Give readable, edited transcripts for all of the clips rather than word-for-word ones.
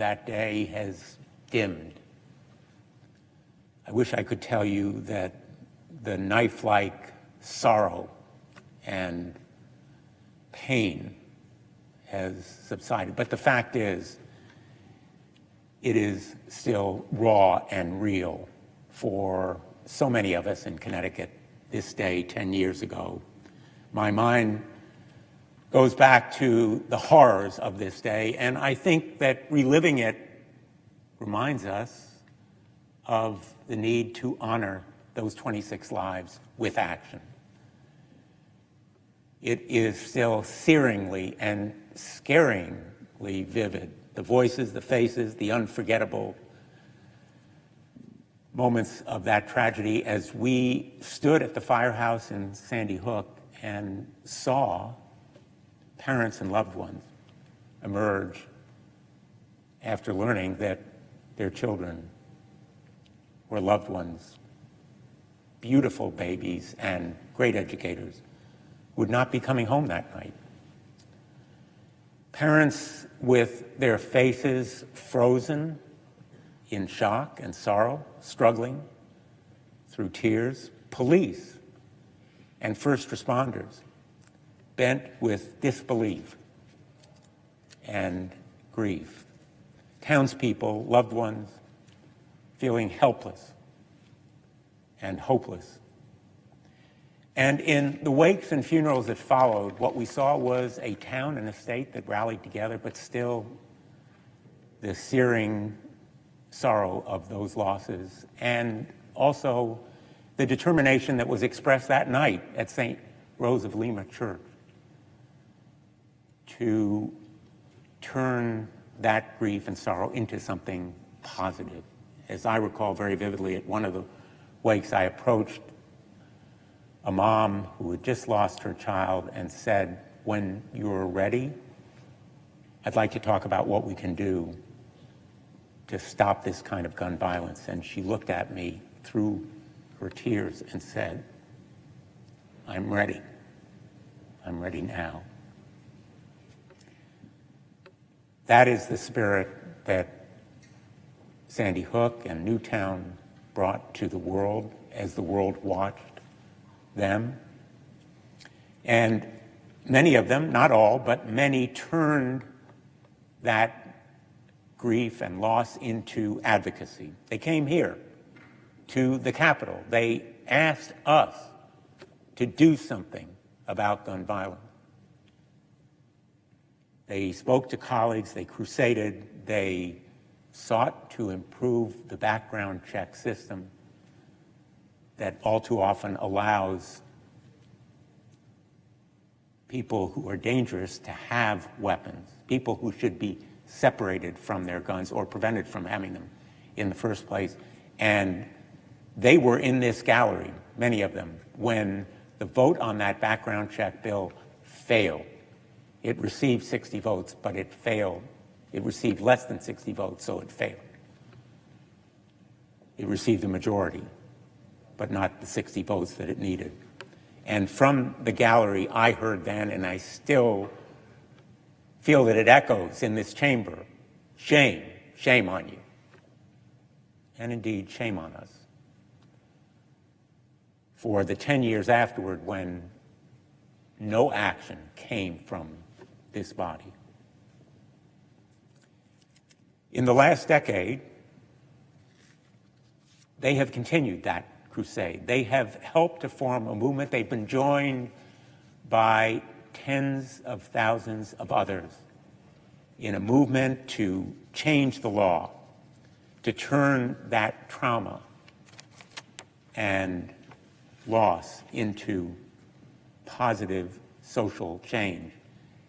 that day has dimmed. I wish I could tell you that the knife-like sorrow and pain has subsided, but the fact is, it is still raw and real for so many of us in Connecticut this day 10 years ago. My mind goes back to the horrors of this day, and I think that reliving it reminds us of the need to honor those 26 lives with action. It is still searingly and scaringly vivid. The voices, the faces, the unforgettable moments of that tragedy as we stood at the firehouse in Sandy Hook and saw parents and loved ones emerge after learning that their children were loved ones, beautiful babies and great educators, would not be coming home that night. Parents with their faces frozen in shock and sorrow, struggling through tears. Police and first responders bent with disbelief and grief. Townspeople, loved ones, feeling helpless and hopeless. And in the wakes and funerals that followed, what we saw was a town and a state that rallied together, but still the searing sorrow of those losses, and also the determination that was expressed that night at St. Rose of Lima Church to turn that grief and sorrow into something positive. As I recall very vividly, at one of the wakes, I approached a mom who had just lost her child and said, "When you're ready, I'd like to talk about what we can do to stop this kind of gun violence." And she looked at me through her tears and said, "I'm ready. I'm ready now." That is the spirit that Sandy Hook and Newtown brought to the world as the world watched them. And many of them, not all, but many, turned that grief and loss into advocacy. They came here to the Capitol. They asked us to do something about gun violence. They spoke to colleagues, they crusaded, they sought to improve the background check system that all too often allows people who are dangerous to have weapons, people who should be separated from their guns or prevented from having them in the first place. And they were in this gallery, many of them, when the vote on that background check bill failed. It received 60 votes, but it failed. It received less than 60 votes, so it failed. It received a majority, but not the 60 votes that it needed. And from the gallery, I heard then, and I still feel that it echoes in this chamber, shame, shame on you. And indeed, shame on us for the 10 years afterward when no action came from this body. In the last decade, they have continued that crusade. They have helped to form a movement. They've been joined by tens of thousands of others in a movement to change the law, to turn that trauma and loss into positive social change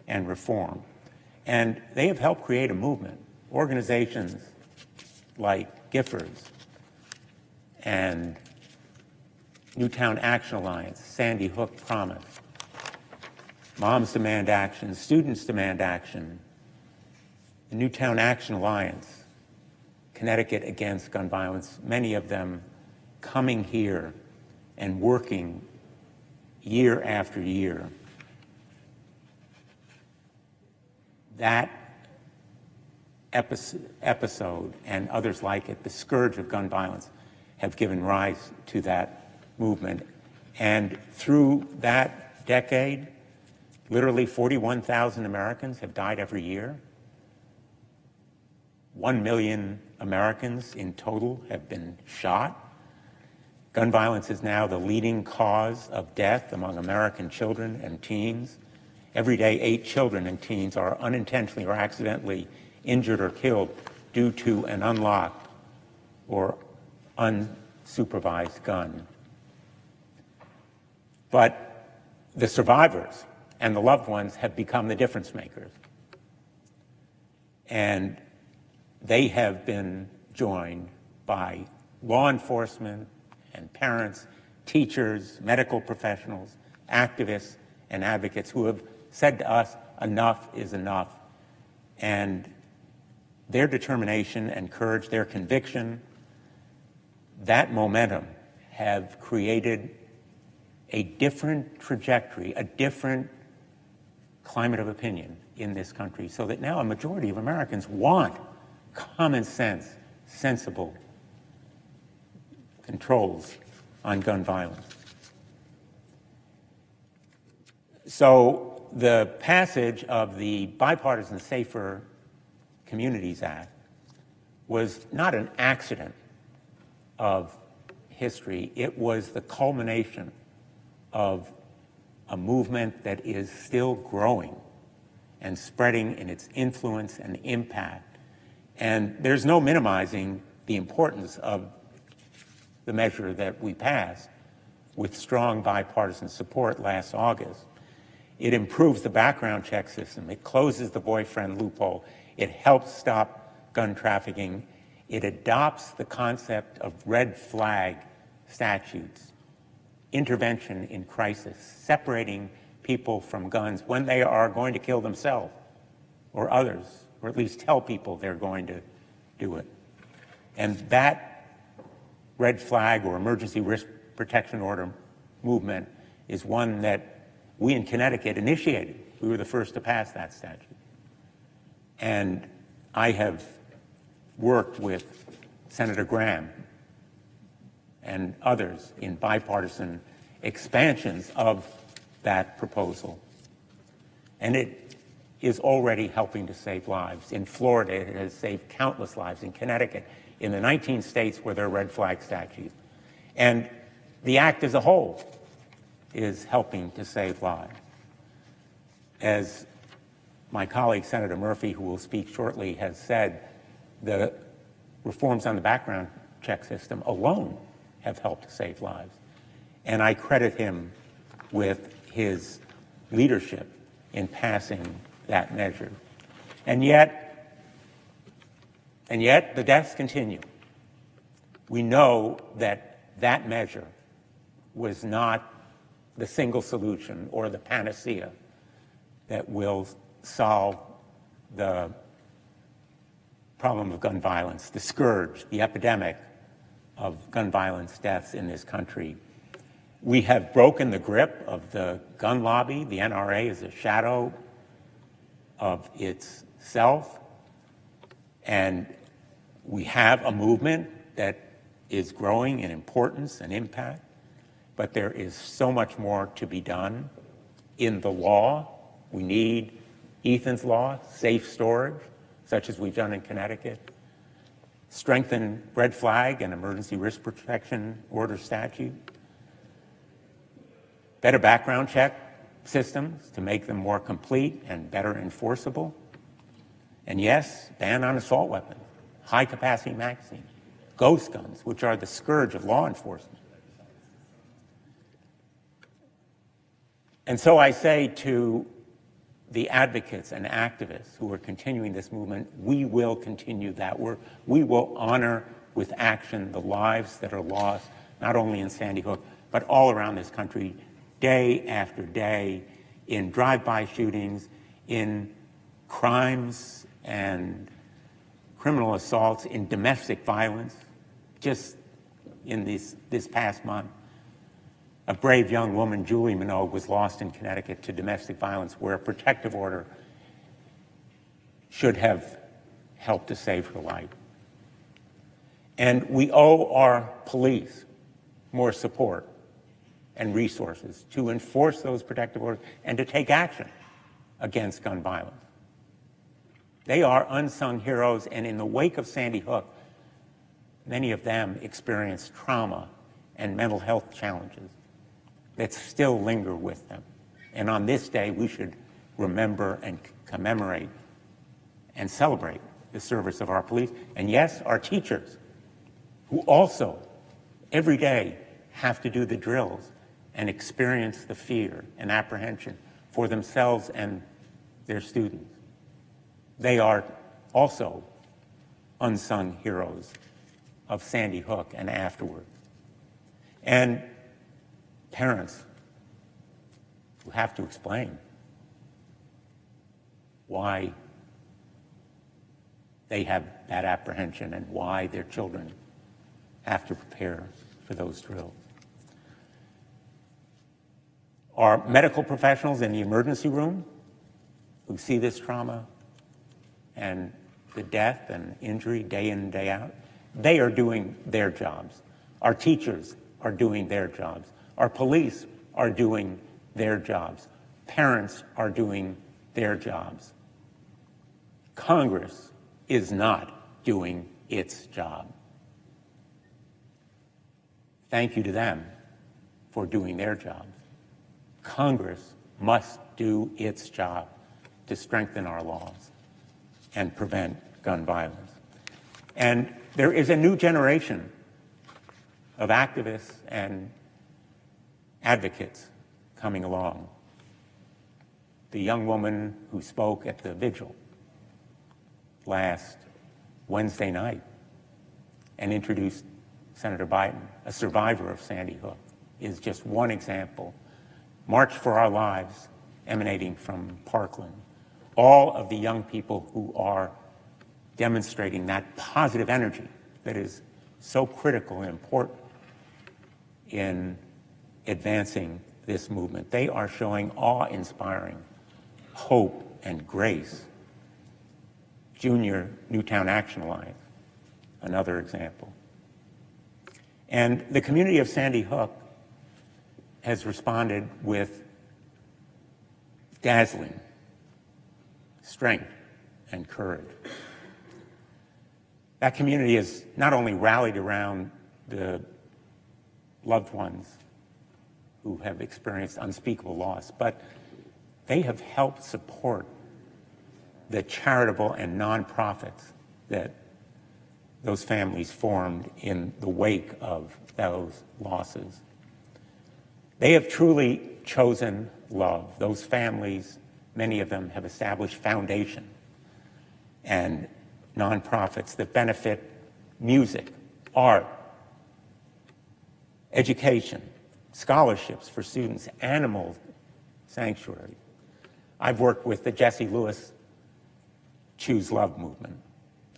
and reform. And they have helped create a movement. Organizations like Giffords and Newtown Action Alliance, Sandy Hook Promise, Moms Demand Action, Students Demand Action, the Newtown Action Alliance, Connecticut Against Gun Violence, many of them coming here and working year after year. That episode and others like it, the scourge of gun violence, have given rise to that movement. And through that decade, literally 41,000 Americans have died every year. 1 million Americans in total have been shot. Gun violence is now the leading cause of death among American children and teens. Every day, 8 children and teens are unintentionally or accidentally injured or killed due to an unlocked or unsupervised gun. But the survivors and the loved ones have become the difference makers. And they have been joined by law enforcement and parents, teachers, medical professionals, activists, and advocates who have said to us, enough is enough. And their determination and courage, their conviction, that momentum have created a different trajectory, a different climate of opinion in this country, so that now a majority of Americans want common sense, sensible controls on gun violence. So the passage of the Bipartisan Safer Communities Act was not an accident of history. It was the culmination of a movement that is still growing and spreading in its influence and impact. And there's no minimizing the importance of the measure that we passed with strong bipartisan support last August. It improves the background check system. It closes the boyfriend loophole. It helps stop gun trafficking. It adopts the concept of red flag statutes, intervention in crisis, separating people from guns when they are going to kill themselves or others, or at least tell people they're going to do it. And that red flag or emergency risk protection order movement is one that we in Connecticut initiated. We were the first to pass that statute. And I have worked with Senator Graham and others in bipartisan expansions of that proposal. And it is already helping to save lives. In Florida, it has saved countless lives. In Connecticut, in the 19 states where there are red flag statutes. And the act as a whole is helping to save lives. As my colleague, Senator Murphy, who will speak shortly, has said, the reforms on the background check system alone have helped to save lives. And I credit him with his leadership in passing that measure. And yet the deaths continue. We know that that measure was not the single solution or the panacea that will solve the problem of gun violence, the scourge, the epidemic of gun violence deaths in this country. We have broken the grip of the gun lobby. The NRA is a shadow of itself. And we have a movement that is growing in importance and impact, but there is so much more to be done in the law. We need Ethan's law, safe storage, such as we've done in Connecticut, strengthen red flag and emergency risk protection order statute, better background check systems to make them more complete and better enforceable, and yes, ban on assault weapons, high-capacity magazines, ghost guns, which are the scourge of law enforcement. And so I say to the advocates and activists who are continuing this movement, we will continue that work. We will honor with action the lives that are lost, not only in Sandy Hook, but all around this country, day after day, in drive-by shootings, in crimes and criminal assaults, in domestic violence. Just in this past month, a brave young woman, Julie Minogue, was lost in Connecticut to domestic violence, where a protective order should have helped to save her life. And we owe our police more support and resources to enforce those protective orders and to take action against gun violence. They are unsung heroes, and in the wake of Sandy Hook, many of them experienced trauma and mental health challenges that still linger with them. And on this day, we should remember and commemorate and celebrate the service of our police, and yes, our teachers, who also every day have to do the drills and experience the fear and apprehension for themselves and their students. They are also unsung heroes of Sandy Hook and afterward. And parents who have to explain why they have that apprehension and why their children have to prepare for those drills. Our medical professionals in the emergency room who see this trauma and the death and injury day in and day out, they are doing their jobs. Our teachers are doing their jobs. Our police are doing their jobs. Parents are doing their jobs. Congress is not doing its job. Thank you to them for doing their jobs. Congress must do its job to strengthen our laws and prevent gun violence. And there is a new generation of activists and advocates coming along. The young woman who spoke at the vigil last Wednesday night and introduced Senator Biden, a survivor of Sandy Hook, is just one example. March for Our Lives, emanating from Parkland. All of the young people who are demonstrating that positive energy that is so critical and important in advancing this movement. They are showing awe-inspiring hope and grace. Junior Newtown Action Alliance, another example. And the community of Sandy Hook has responded with dazzling strength and courage. That community has not only rallied around the loved ones who have experienced unspeakable loss, but they have helped support the charitable and nonprofits that those families formed in the wake of those losses. They have truly chosen love. Those families, many of them, have established foundations and nonprofits that benefit music, art, education, scholarships for students, animal sanctuary. I've worked with the Jesse Lewis Choose Love movement,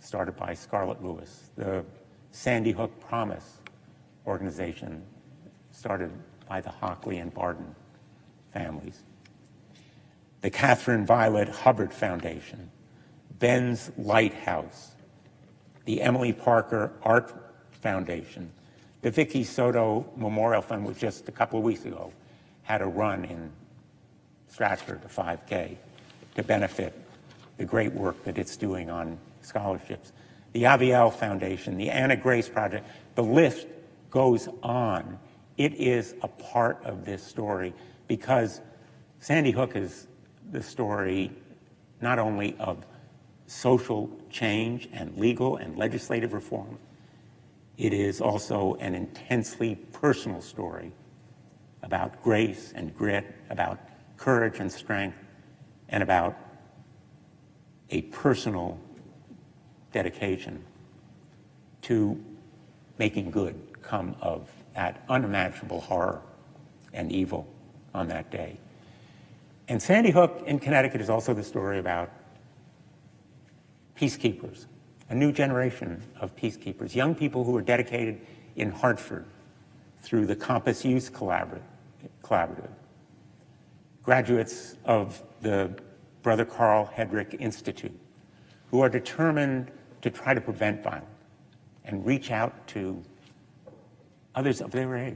started by Scarlett Lewis, the Sandy Hook Promise organization, started by the Hockley and Barden families, the Catherine Violet Hubbard Foundation, Ben's Lighthouse, the Emily Parker Art Foundation, the Vicky Soto Memorial Fund, which just a couple of weeks ago had a run in Stratford, the 5K, to benefit the great work that it's doing on scholarships. The Aviel Foundation, the Anna Grace Project, the list goes on. It is a part of this story because Sandy Hook is the story not only of social change and legal and legislative reform, it is also an intensely personal story about grace and grit, about courage and strength, and about a personal dedication to making good come of that unimaginable horror and evil on that day. And Sandy Hook in Connecticut is also the story about peacekeepers, a new generation of peacekeepers, young people who are dedicated in Hartford through the Compass Youth Collaborative, graduates of the Brother Carl Hedrick Institute, who are determined to try to prevent violence and reach out to others of their age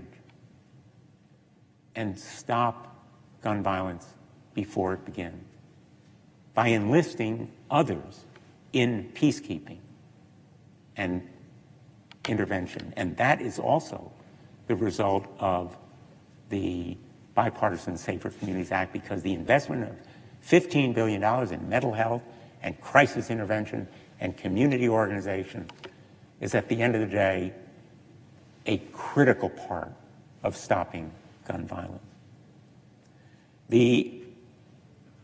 and stop gun violence before it begins by enlisting others in peacekeeping and intervention. And that is also the result of the Bipartisan Safer Communities Act, because the investment of $15 billion in mental health and crisis intervention and community organization is, at the end of the day, a critical part of stopping gun violence. The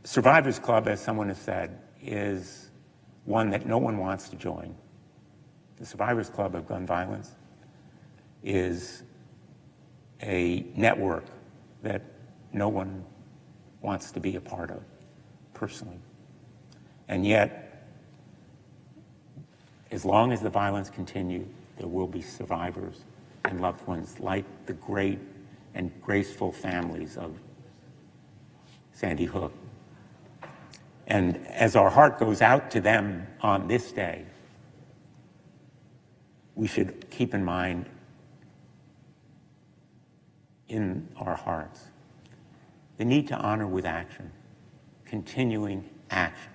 Survivors Club, as someone has said, is one that no one wants to join. The Survivors Club of gun violence is a network that no one wants to be a part of personally. And yet, as long as the violence continues, there will be survivors and loved ones like the great and graceful families of Sandy Hook. And as our heart goes out to them on this day, we should keep in mind in our hearts the need to honor with action, continuing action.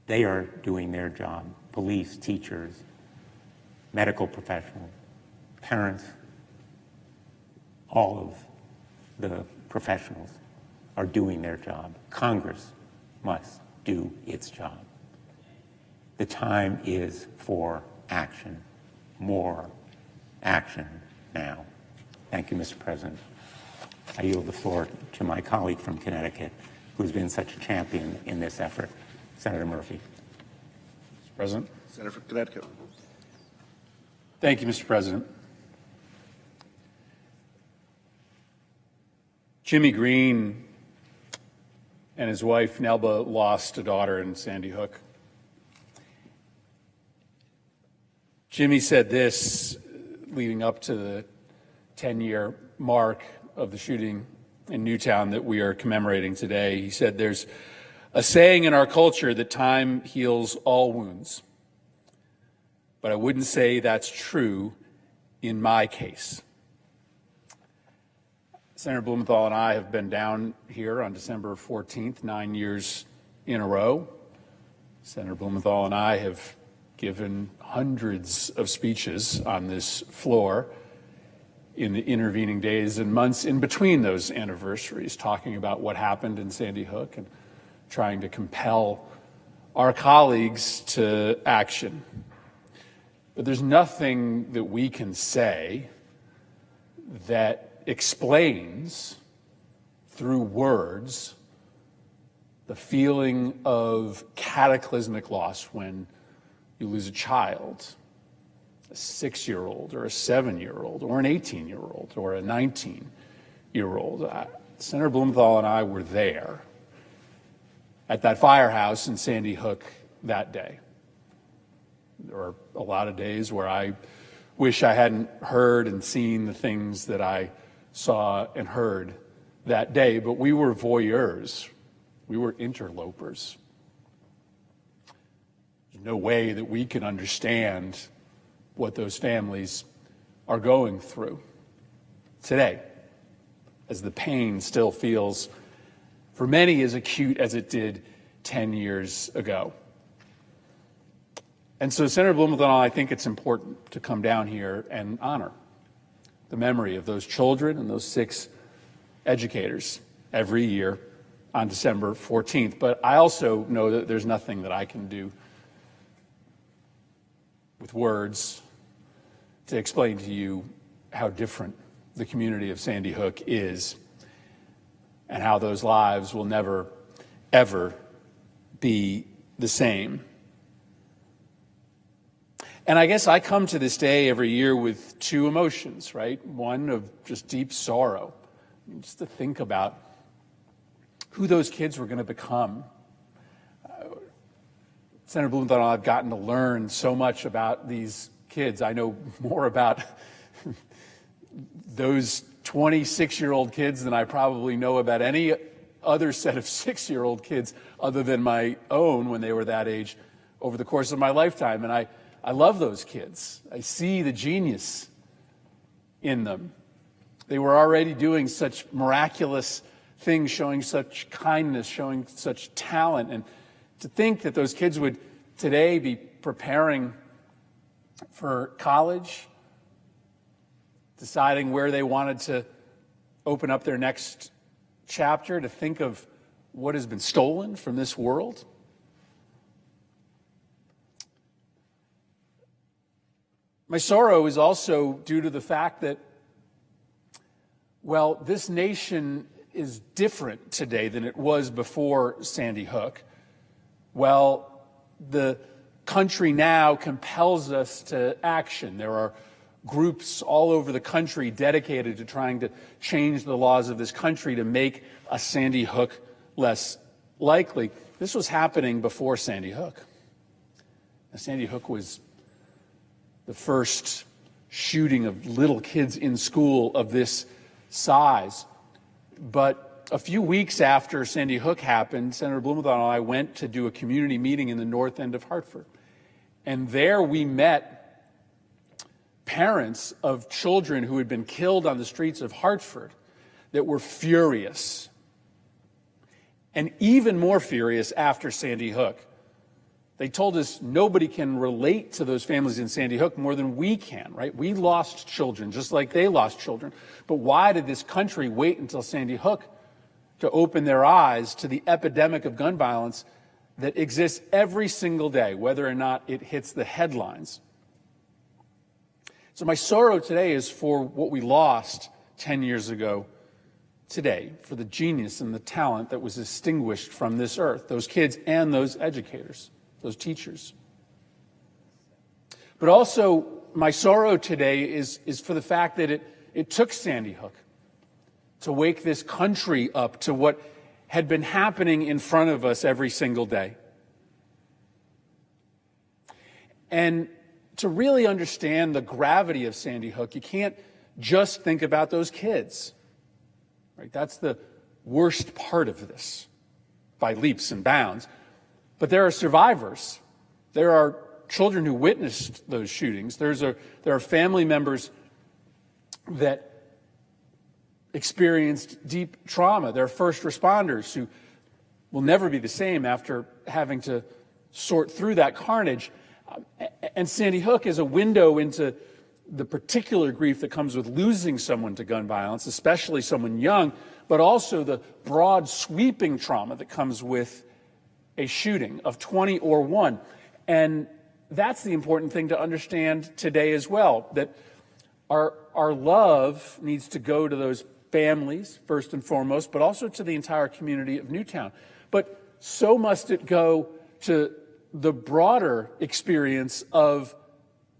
They are doing their job. Police, teachers, medical professionals, parents, all of the professionals are doing their job. Congress must do its job. The time is for action, more action now. Thank you, Mr. President. I yield the floor to my colleague from Connecticut, who's been such a champion in this effort, Senator Murphy. Mr. President. Senator from Connecticut. Thank you, Mr. President. Jimmy Green and his wife, Nelba, lost a daughter in Sandy Hook. Jimmy said this leading up to the 10-year mark of the shooting in Newtown that we are commemorating today. He said, "There's a saying in our culture that time heals all wounds, but I wouldn't say that's true in my case." Senator Blumenthal and I have been down here on December 14th, 9 years in a row. Senator Blumenthal and I have given hundreds of speeches on this floor in the intervening days and months in between those anniversaries, talking about what happened in Sandy Hook and trying to compel our colleagues to action. But there's nothing that we can say that explains through words the feeling of cataclysmic loss when you lose a child, a 6-year-old or a 7-year-old or an 18-year-old or a 19-year-old. Senator Blumenthal and I were there at that firehouse in Sandy Hook that day. There were a lot of days where I wish I hadn't heard and seen the things that I saw and heard that day, but we were voyeurs. We were interlopers. There's no way that we can understand what those families are going through today, as the pain still feels, for many, as acute as it did 10 years ago. And so, Senator Blumenthal, I think it's important to come down here and honor the memory of those children and those 6 educators every year on December 14th. But I also know that there's nothing that I can do with words to explain to you how different the community of Sandy Hook is and how those lives will never, ever be the same. And I guess I come to this day every year with 2 emotions, right? One of just deep sorrow, just to think about who those kids were going to become. Senator Blumenthal and I have gotten to learn so much about these kids. I know more about those 26-year-old kids than I probably know about any other set of 6-year-old kids other than my own when they were that age over the course of my lifetime. And I love those kids. I see the genius in them. They were already doing such miraculous things, showing such kindness, showing such talent. And to think that those kids would today be preparing for college, deciding where they wanted to open up their next chapter, to think of what has been stolen from this world. My sorrow is also due to the fact that, well, this nation is different today than it was before Sandy Hook. Well, the country now compels us to action. There are groups all over the country dedicated to trying to change the laws of this country to make a Sandy Hook less likely. This was happening before Sandy Hook. Now, Sandy Hook was the first shooting of little kids in school of this size. But a few weeks after Sandy Hook happened, Senator Blumenthal and I went to do a community meeting in the north end of Hartford. And there we met parents of children who had been killed on the streets of Hartford that were furious. And even more furious after Sandy Hook. They told us nobody can relate to those families in Sandy Hook more than we can, right? We lost children just like they lost children. But why did this country wait until Sandy Hook to open their eyes to the epidemic of gun violence that exists every single day, whether or not it hits the headlines? So my sorrow today is for what we lost 10 years ago today, for the genius and the talent that was extinguished from this earth, those kids and those educators, those teachers. But also, my sorrow today is for the fact that it took Sandy Hook to wake this country up to what had been happening in front of us every single day. And to really understand the gravity of Sandy Hook, you can't just think about those kids. Right? That's the worst part of this, by leaps and bounds. But there are survivors. There are children who witnessed those shootings. There are family members that experienced deep trauma. There are first responders who will never be the same after having to sort through that carnage. And Sandy Hook is a window into the particular grief that comes with losing someone to gun violence, especially someone young, but also the broad sweeping trauma that comes with a shooting of 20 or 1. And that's the important thing to understand today as well, that our love needs to go to those families first and foremost, but also to the entire community of Newtown. But so must it go to the broader experience of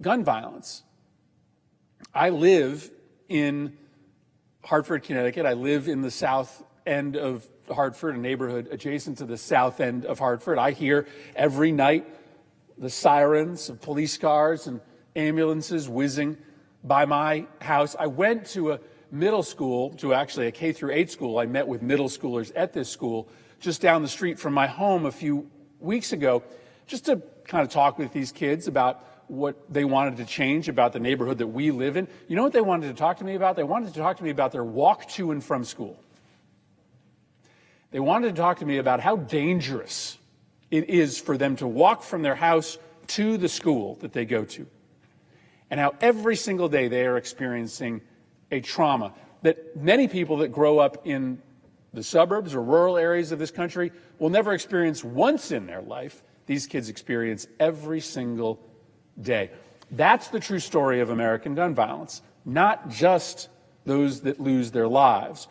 gun violence. I live in Hartford, Connecticut. I live in the south end of Hartford, a neighborhood adjacent to the south end of Hartford. I hear every night the sirens of police cars and ambulances whizzing by my house. I went to a middle school, to actually a K-8 school. I met with middle schoolers at this school just down the street from my home a few weeks ago, just to kind of talk with these kids about what they wanted to change about the neighborhood that we live in. You know what they wanted to talk to me about? They wanted to talk to me about their walk to and from school. They wanted to talk to me about how dangerous it is for them to walk from their house to the school that they go to, and how every single day they are experiencing a trauma that many people that grow up in the suburbs or rural areas of this country will never experience once in their life. These kids experience every single day. That's the true story of American gun violence, not just those that lose their lives,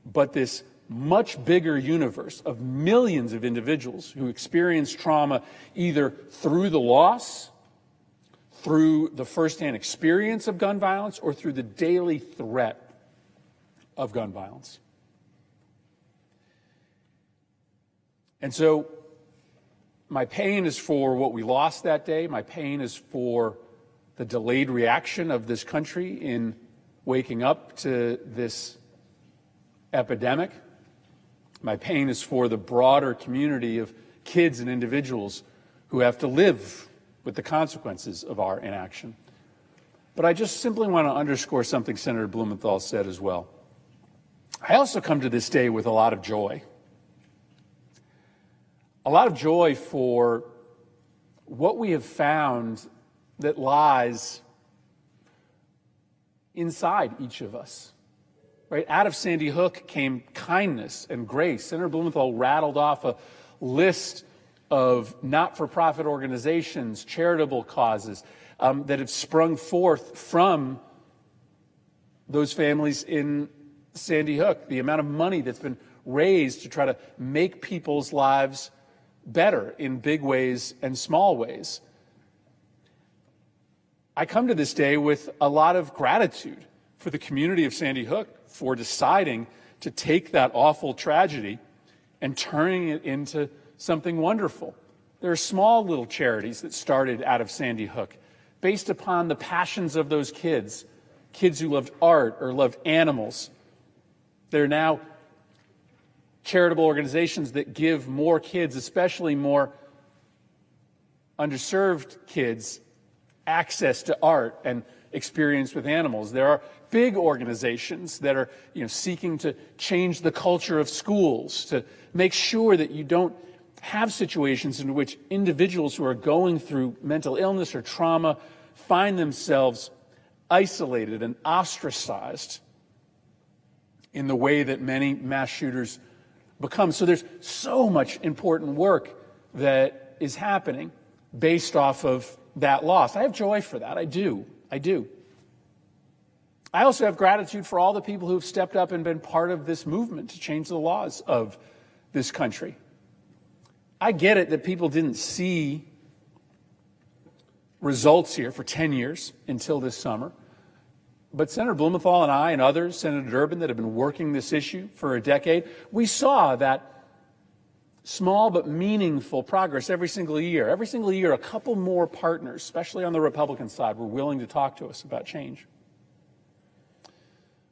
but this much bigger universe of millions of individuals who experience trauma either through the loss, through the firsthand experience of gun violence, or through the daily threat of gun violence. And so my pain is for what we lost that day. My pain is for the delayed reaction of this country in waking up to this epidemic. My pain is for the broader community of kids and individuals who have to live with the consequences of our inaction. But I just simply want to underscore something Senator Blumenthal said as well. I also come to this day with a lot of joy. A lot of joy for what we have found that lies inside each of us. Right? Out of Sandy Hook came kindness and grace. Senator Blumenthal rattled off a list of not-for-profit organizations, charitable causes that have sprung forth from those families in Sandy Hook. The amount of money that's been raised to try to make people's lives better in big ways and small ways. I come to this day with a lot of gratitude for the community of Sandy Hook for deciding to take that awful tragedy and turning it into something wonderful. There are small little charities that started out of Sandy Hook based upon the passions of those kids who loved art or loved animals. They're now charitable organizations that give more kids, especially more underserved kids, access to art and experience with animals. There are big organizations that are seeking to change the culture of schools, to make sure that you don't have situations in which individuals who are going through mental illness or trauma find themselves isolated and ostracized in the way that many mass shooters become. So there's so much important work that is happening based off of that loss. I have joy for that. I do. I also have gratitude for all the people who have stepped up and been part of this movement to change the laws of this country. I get it that people didn't see results here for 10 years until this summer. But Senator Blumenthal and I and others, Senator Durbin, that have been working this issue for a decade, we saw that small but meaningful progress every single year. Every single year, a couple more partners, especially on the Republican side, were willing to talk to us about change.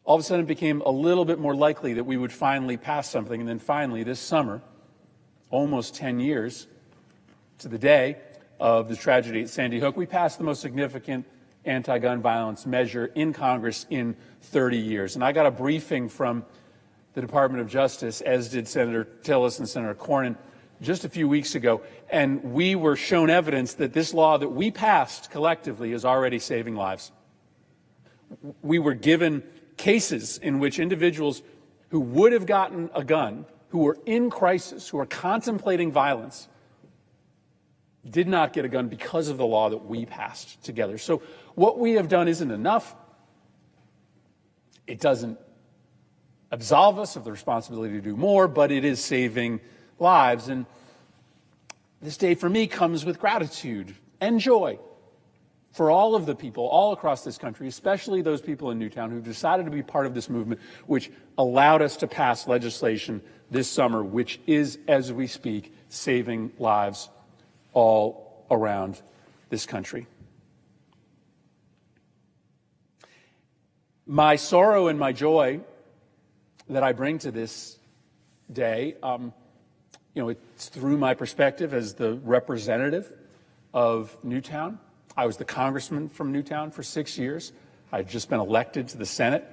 All of a sudden, it became a little bit more likely that we would finally pass something. And then finally, this summer, almost 10 years to the day of the tragedy at Sandy Hook, we passed the most significant anti-gun violence measure in Congress in 30 years. And I got a briefing from the Department of Justice, as did Senator Tillis and Senator Cornyn, just a few weeks ago, and we were shown evidence that this law that we passed collectively is already saving lives. We were given cases in which individuals who would have gotten a gun, who were in crisis, who were contemplating violence, did not get a gun because of the law that we passed together. So what we have done isn't enough. It doesn't absolve us of the responsibility to do more, but it is saving lives. And this day for me comes with gratitude and joy for all of the people all across this country, especially those people in Newtown who've decided to be part of this movement, which allowed us to pass legislation this summer, which is, as we speak, saving lives all around this country. My sorrow and my joy that I bring to this day, it's through my perspective as the representative of Newtown. I was the congressman from Newtown for 6 years. I'd just been elected to the Senate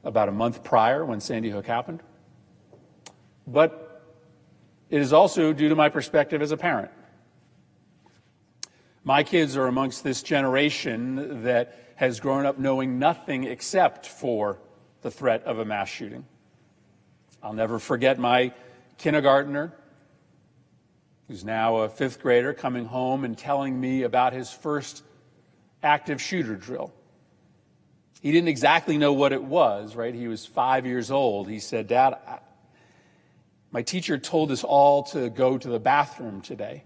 about a month prior when Sandy Hook happened. But it is also due to my perspective as a parent. My kids are amongst this generation that has grown up knowing nothing except for the threat of a mass shooting. I'll never forget my kindergartner, who's now a fifth grader, coming home and telling me about his first active shooter drill. He didn't exactly know what it was, right? He was 5 years old. He said, "Dad, my teacher told us all to go to the bathroom today."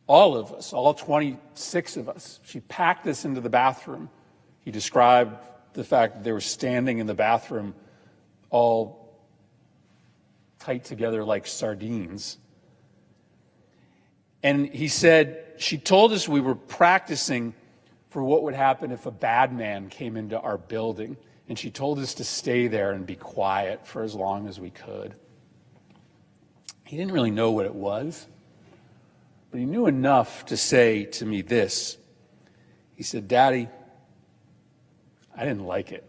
All of us, all 26 of us, she packed us into the bathroom. He described the fact that they were standing in the bathroom all tight together like sardines. And he said, she told us we were practicing for what would happen if a bad man came into our building. and she told us to stay there and be quiet for as long as we could. He didn't really know what it was, but he knew enough to say to me this. He said, "Daddy, I didn't like it."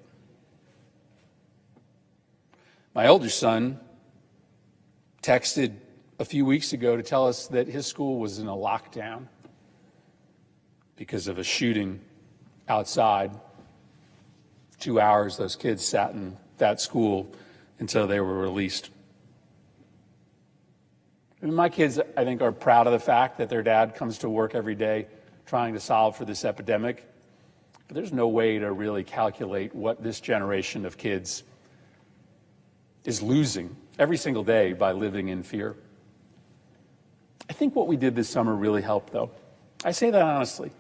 My older son texted a few weeks ago to tell us that his school was in a lockdown because of a shooting outside. 2 hours those kids sat in that school until they were released. I mean, my kids, I think, are proud of the fact that their dad comes to work every day trying to solve for this epidemic. But there's no way to really calculate what this generation of kids is losing every single day by living in fear. I think what we did this summer really helped, though. I say that honestly.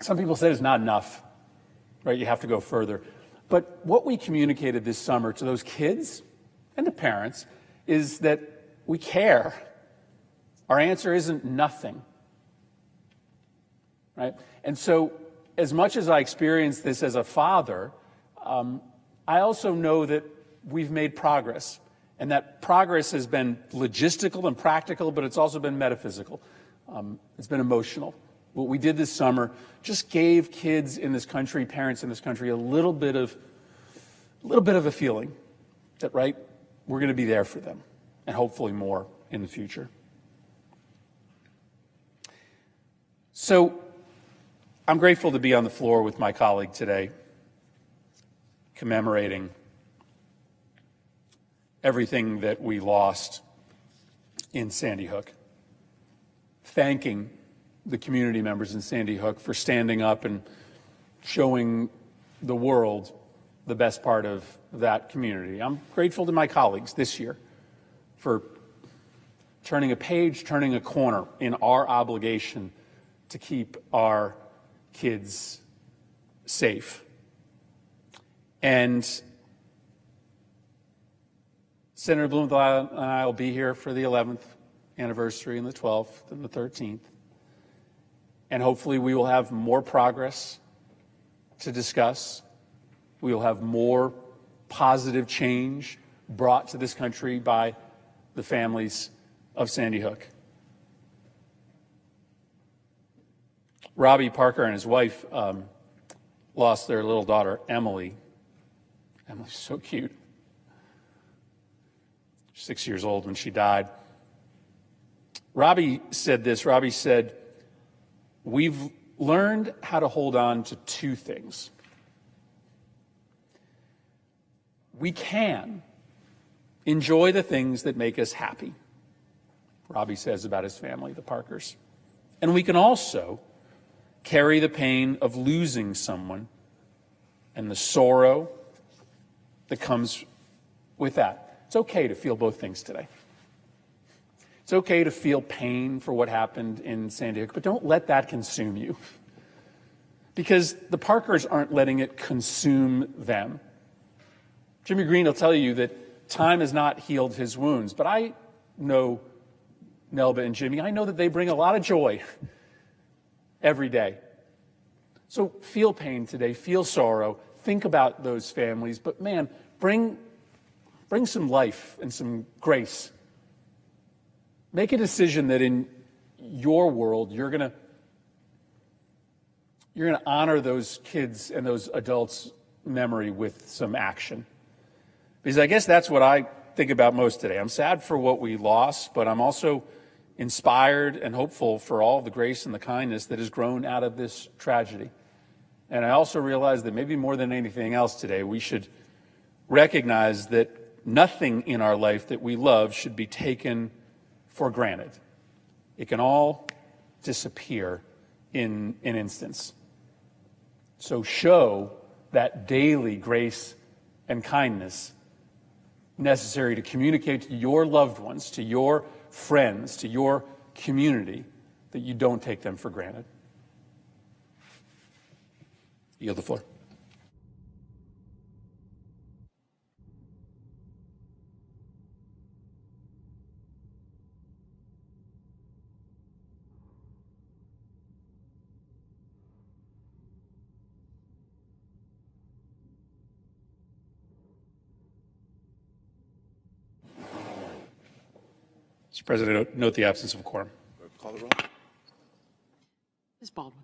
Some people say it's not enough, right? You have to go further. But what we communicated this summer to those kids and to parents is that we care. Our answer isn't nothing, right? And so as much as I experienced this as a father, I also know that we've made progress, and that progress has been logistical and practical, but it's also been metaphysical. It's been emotional. What we did this summer just gave kids in this country, parents in this country, a little bit of a feeling that, right, we're going to be there for them, and hopefully more in the future. So I'm grateful to be on the floor with my colleague today, commemorating everything that we lost in Sandy Hook, thanking the community members in Sandy Hook for standing up and showing the world the best part of that community. I'm grateful to my colleagues this year for turning a page, turning a corner in our obligation to keep our kids safe. And Senator Blumenthal and I will be here for the 11th anniversary and the 12th and the 13th. And hopefully we will have more progress to discuss. We will have more positive change brought to this country by the families of Sandy Hook. Robbie Parker and his wife lost their little daughter, Emily. Emily's so cute. 6 years old when she died. Robbie said this. Robbie said, "We've learned how to hold on to two things. We can enjoy the things that make us happy," Robbie says about his family, the Parkers. "And we can also carry the pain of losing someone and the sorrow that comes with that." It's okay to feel both things today. It's okay to feel pain for what happened in Sandy Hook, but don't let that consume you. Because the Parkers aren't letting it consume them. Jimmy Green will tell you that time has not healed his wounds, but I know Nelba and Jimmy. I know that they bring a lot of joy every day. So feel pain today, feel sorrow, think about those families, but man, bring some life and some grace. Make a decision that in your world you're going to honor those kids and those adults' memory with some action. Because I guess that's what I think about most today. I'm sad for what we lost, but I'm also inspired and hopeful for all the grace and the kindness that has grown out of this tragedy. And I also realize that maybe more than anything else today, we should recognize that nothing in our life that we love should be taken for granted. It can all disappear in an instance. So show that daily grace and kindness necessary to communicate to your loved ones, to your friends, to your community, that you don't take them for granted. Yield the floor. Mr. President, note the absence of quorum. Call the roll. Ms. Baldwin.